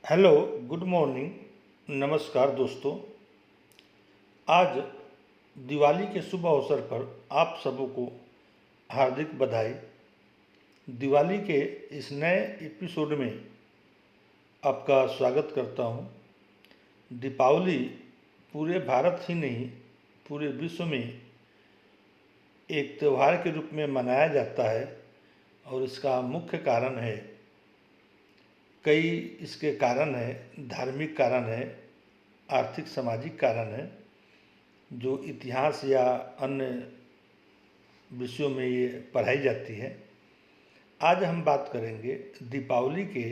Hello, good morning, नमस्कार दोस्तों। आज दिवाली के शुभ अवसर पर आप सबों को हार्दिक बधाई। दिवाली के इस नए एपिसोड में आपका स्वागत करता हूं। दीपावली पूरे भारत ही नहीं, पूरे विश्व में एक त्यौहार के रूप में मनाया जाता है और इसका मुख्य कारण है, कई इसके कारण हैं, धार्मिक कारण है, आर्थिक सामाजिक कारण है, जो इतिहास या अन्य विषयों में ये पढ़ाई जाती है। आज हम बात करेंगे दीपावली के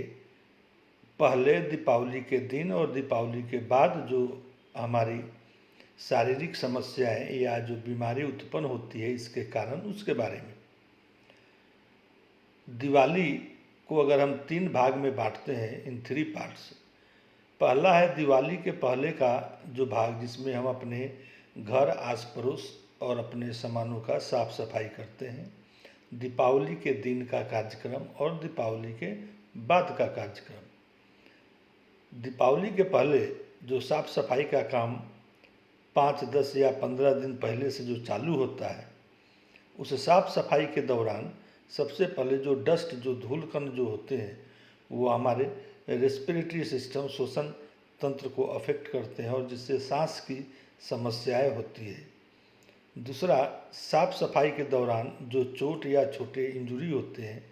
पहले, दीपावली के दिन और दीपावली के बाद जो हमारी शारीरिक समस्याएं या जो बीमारी उत्पन्न होती है इसके कारण, उसके बारे में। दिवाली को अगर हम 3 भाग में बांटते हैं, इन 3 पार्ट्स। पहला है दिवाली के पहले का जो भाग, जिसमें हम अपने घर, आस पड़ोस और अपने सामानों का साफ सफाई करते हैं। दीपावली के दिन का कार्यक्रम और दीपावली के बाद का कार्यक्रम। दीपावली के पहले जो साफ सफाई का काम 5, 10 या 15 दिन पहले से जो चालू होता है, उस साफ सफाई के दौरान सबसे पहले जो डस्ट, जो धूल कण जो होते हैं, वो हमारे रेस्पिरेटरी सिस्टम, श्वसन तंत्र को अफेक्ट करते हैं और जिससे सांस की समस्याएं होती है। दूसरा, साफ सफाई के दौरान जो चोट या छोटे इंजरी होते हैं,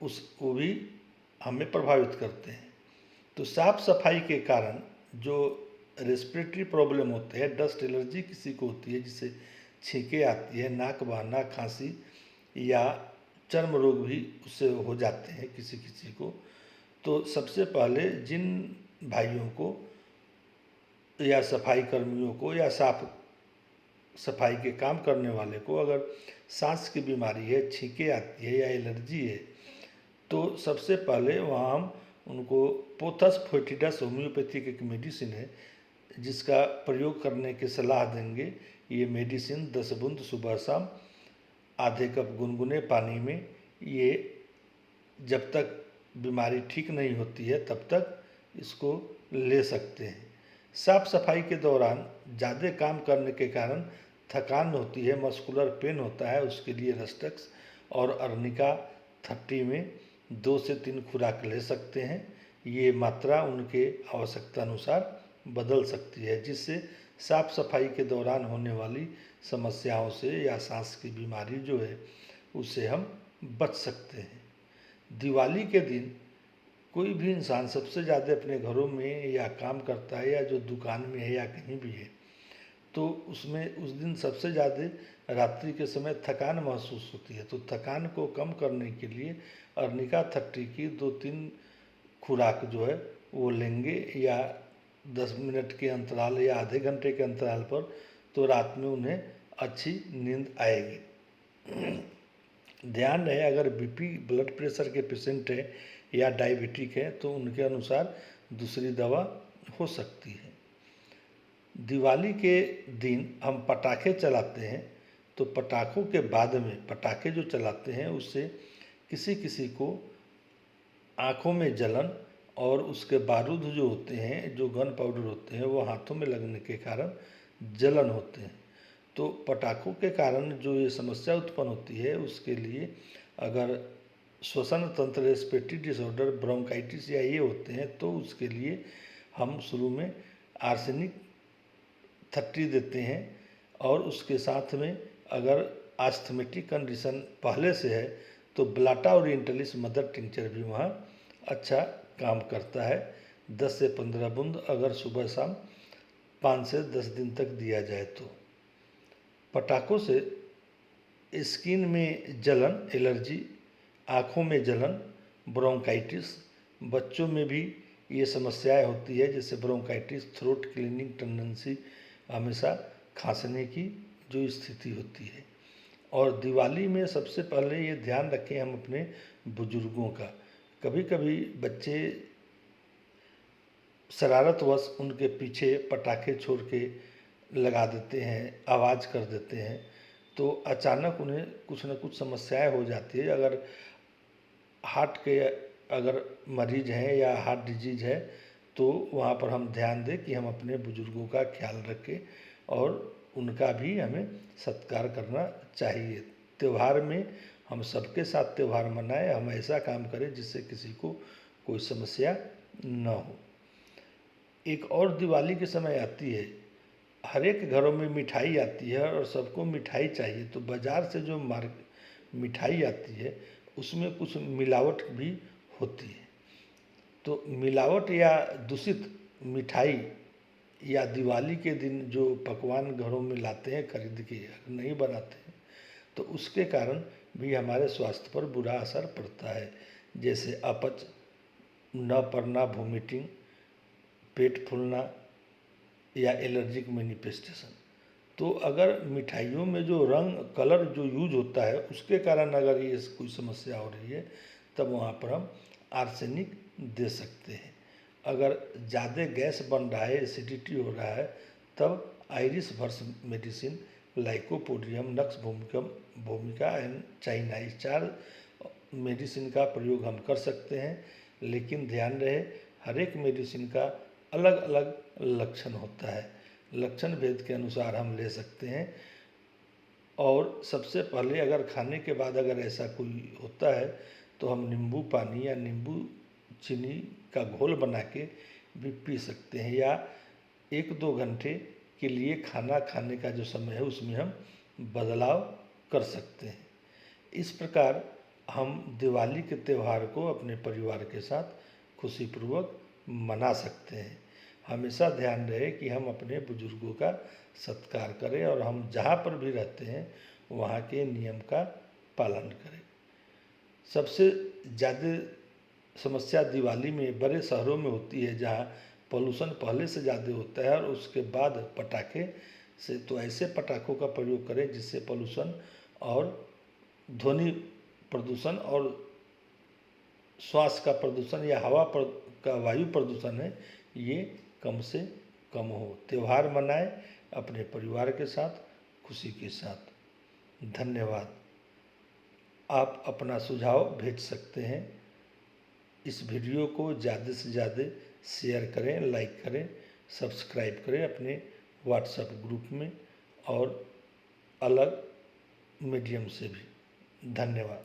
वो भी हमें प्रभावित करते हैं। तो साफ सफाई के कारण जो रेस्पिरेटरी प्रॉब्लम होते हैं, डस्ट एलर्जी किसी को होती है, जिससे छींकें आती है, नाक बहना, खांसी या चर्म रोग भी उससे हो जाते हैं किसी किसी को। तो सबसे पहले जिन भाइयों को या सफाई कर्मियों को या साफ सफाई के काम करने वाले को अगर सांस की बीमारी है, छींकें आती है या एलर्जी है, तो सबसे पहले वहाँ हम उनको पोथस फोएटिडस होम्योपैथिक एक मेडिसिन है, जिसका प्रयोग करने की सलाह देंगे। ये मेडिसिन 10 बूंद सुबह शाम आधे कप गुनगुने पानी में, ये जब तक बीमारी ठीक नहीं होती है तब तक इसको ले सकते हैं। साफ सफाई के दौरान ज़्यादा काम करने के कारण थकान होती है, मस्कुलर पेन होता है, उसके लिए रस्टक्स और अर्निका 30 में 2 से 3 खुराक ले सकते हैं। ये मात्रा उनके आवश्यकता अनुसार बदल सकती है, जिससे साफ सफाई के दौरान होने वाली समस्याओं से या सांस की बीमारी जो है उससे हम बच सकते हैं। दिवाली के दिन कोई भी इंसान सबसे ज़्यादा अपने घरों में या काम करता है या जो दुकान में है या कहीं भी है, तो उसमें उस दिन सबसे ज़्यादा रात्रि के समय थकान महसूस होती है। तो थकान को कम करने के लिए अर्निका 30 की 2-3 खुराक जो है वो लेंगे, या 10 मिनट के अंतराल या आधे घंटे के अंतराल पर, तो रात में उन्हें अच्छी नींद आएगी। ध्यान रहे, अगर बीपी, ब्लड प्रेशर के पेशेंट हैं या डायबिटिक है तो उनके अनुसार दूसरी दवा हो सकती है। दिवाली के दिन हम पटाखे चलाते हैं, तो पटाखों के बाद में पटाखे जो चलाते हैं उससे किसी किसी को आँखों में जलन और उसके बारूद जो होते हैं, जो गन पाउडर होते हैं, वो हाथों में लगने के कारण जलन होते हैं। तो पटाखों के कारण जो ये समस्या उत्पन्न होती है, उसके लिए अगर श्वसन तंत्र, रेस्पिरेटरी डिसऑर्डर, ब्रोंकाइटिस या ये होते हैं, तो उसके लिए हम शुरू में आर्सेनिक 30 देते हैं, और उसके साथ में अगर आस्थमेटिक कंडीशन पहले से है तो ब्लाटा ओरिएंटलिस मदर टिंचर भी वहाँ अच्छा काम करता है। 10 से 15 बूंद अगर सुबह शाम 5 से 10 दिन तक दिया जाए तो। पटाखों से स्किन में जलन, एलर्जी, आँखों में जलन, ब्रोंकाइटिस, बच्चों में भी ये समस्याएं होती है, जैसे ब्रोंकाइटिस, थ्रोट क्लीनिंग टेंडेंसी, हमेशा खांसने की जो स्थिति होती है। और दिवाली में सबसे पहले ये ध्यान रखें हम अपने बुजुर्गों का। कभी कभी बच्चे शरारतवश उनके पीछे पटाखे छोड़ के लगा देते हैं, आवाज़ कर देते हैं, तो अचानक उन्हें कुछ न कुछ समस्याएं हो जाती है। अगर हार्ट के अगर मरीज हैं या हार्ट डिजीज है तो वहाँ पर हम ध्यान दें कि हम अपने बुज़ुर्गों का ख्याल रखें और उनका भी हमें सत्कार करना चाहिए। त्यौहार में हम सबके साथ त्यौहार मनाएं, हम ऐसा काम करें जिससे किसी को कोई समस्या न हो। एक और दिवाली के समय आती है, हर एक घरों में मिठाई आती है और सबको मिठाई चाहिए, तो बाज़ार से जो मिठाई आती है उसमें कुछ मिलावट भी होती है। तो मिलावट या दूषित मिठाई या दिवाली के दिन जो पकवान घरों में लाते हैं खरीद के, नहीं बनाते हैं, तो उसके कारण भी हमारे स्वास्थ्य पर बुरा असर पड़ता है, जैसे अपच, न पड़ना, वोमिटिंग, पेट फूलना या एलर्जिक मैनिफेस्टेशन। तो अगर मिठाइयों में जो रंग कलर जो यूज होता है उसके कारण अगर ये कोई समस्या हो रही है तब वहाँ पर हम आर्सेनिक दे सकते हैं। अगर ज़्यादा गैस बन रहा है, एसिडिटी हो रहा है, तब आयरिस वर्स मेडिसिन, लाइकोपोडियम, नक्स भूमिका एंड चाइना, इस 4 मेडिसिन का प्रयोग हम कर सकते हैं। लेकिन ध्यान रहे हर एक मेडिसिन का अलग अलग लक्षण होता है, लक्षण भेद के अनुसार हम ले सकते हैं। और सबसे पहले अगर खाने के बाद अगर ऐसा कोई होता है तो हम नींबू पानी या नींबू चीनी का घोल बना के भी पी सकते हैं, या 1-2 घंटे के लिए खाना खाने का जो समय है उसमें हम बदलाव कर सकते हैं। इस प्रकार हम दिवाली के त्यौहार को अपने परिवार के साथ खुशीपूर्वक मना सकते हैं। हमेशा ध्यान रहे कि हम अपने बुजुर्गों का सत्कार करें और हम जहाँ पर भी रहते हैं वहाँ के नियम का पालन करें। सबसे ज़्यादा समस्या दिवाली में बड़े शहरों में होती है, जहाँ पोल्यूशन पहले से ज़्यादा होता है और उसके बाद पटाखे से, तो ऐसे पटाखों का प्रयोग करें जिससे पोल्यूशन और ध्वनि प्रदूषण और श्वास का प्रदूषण या हवा का वायु प्रदूषण है, ये कम से कम हो। त्यौहार मनाएं अपने परिवार के साथ, खुशी के साथ। धन्यवाद। आप अपना सुझाव भेज सकते हैं। इस वीडियो को ज़्यादा से ज़्यादा शेयर करें, लाइक करें, सब्सक्राइब करें अपने व्हाट्सएप ग्रुप में और अलग मीडियम से भी। धन्यवाद।